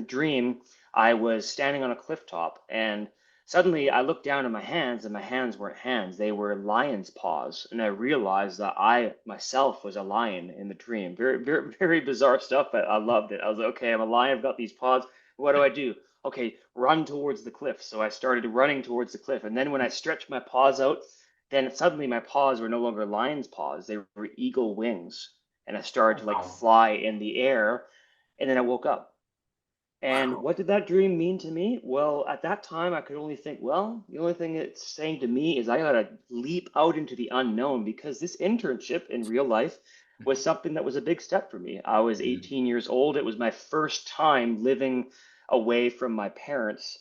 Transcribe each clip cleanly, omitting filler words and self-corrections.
the dream, I was standing on a cliff top, and suddenly I looked down at my hands, and my hands weren't hands, they were lion's paws. And I realized that I myself was a lion in the dream. Very, very, very bizarre stuff, but I loved it. I was like, okay, I'm a lion, I've got these paws. What do I do? Okay, run towards the cliff. So I started running towards the cliff. And then when I stretched my paws out, then suddenly my paws were no longer lion's paws, they were eagle wings. And I started to like Wow. fly in the air. And then I woke up. And Wow. what did that dream mean to me? Well, at that time, I could only think, well, the only thing it's saying to me is I gotta leap out into the unknown because this internship in real life was something that was a big step for me. I was Mhm. 18 years old. It was my first time living away from my parents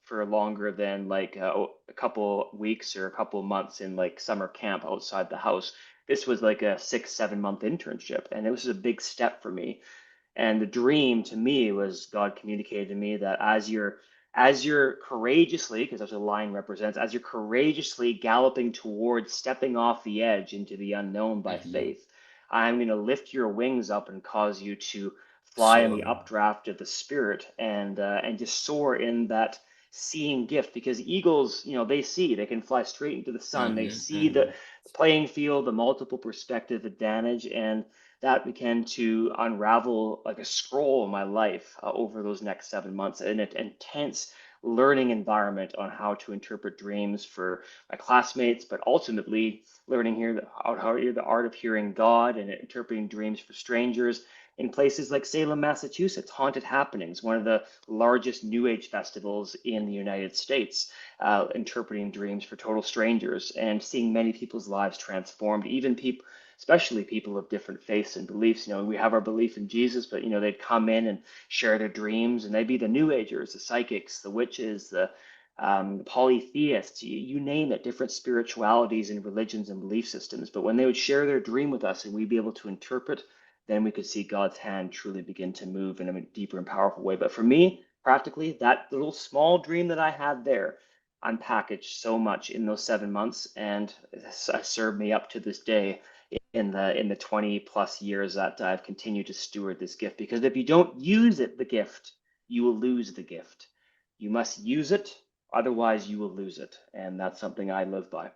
for longer than like a couple weeks or a couple months in like summer camp outside the house. This was like a 6, 7 month internship, and it was a big step for me. And the dream to me was God communicated to me that as you're courageously, because that's what a lion represents, as you're courageously galloping towards stepping off the edge into the unknown by Mhm. faith, I'm going to lift your wings up and cause you to fly in the Soaring. updraft of the spirit and just soar in that seeing gift. Because eagles, they see, they can fly straight into the sun. They Mhm. see the Mhm. playing field, the multiple perspective advantage, and that began to unravel like a scroll in my life over those next 7 months, an intense learning environment on how to interpret dreams for my classmates, but ultimately learning here how the art of hearing God and interpreting dreams for strangers in places like Salem, Massachusetts, Haunted Happenings, one of the largest New Age festivals in the United States, interpreting dreams for total strangers and seeing many people's lives transformed, even people, especially people of different faiths and beliefs. We have our belief in Jesus, but they'd come in and share their dreams, and they'd be the New Agers, the psychics, the witches, the polytheists, you name it, different spiritualities and religions and belief systems. But when they would share their dream with us and we'd be able to interpret, then we could see God's hand truly begin to move in a deeper and powerful way. But for me, practically, that little small dream that I had there unpackaged so much in those 7 months and served me up to this day in the 20 plus years that I've continued to steward this gift. Because if you don't use it, the gift, you will lose the gift. You must use it, otherwise you will lose it. And that's something I live by.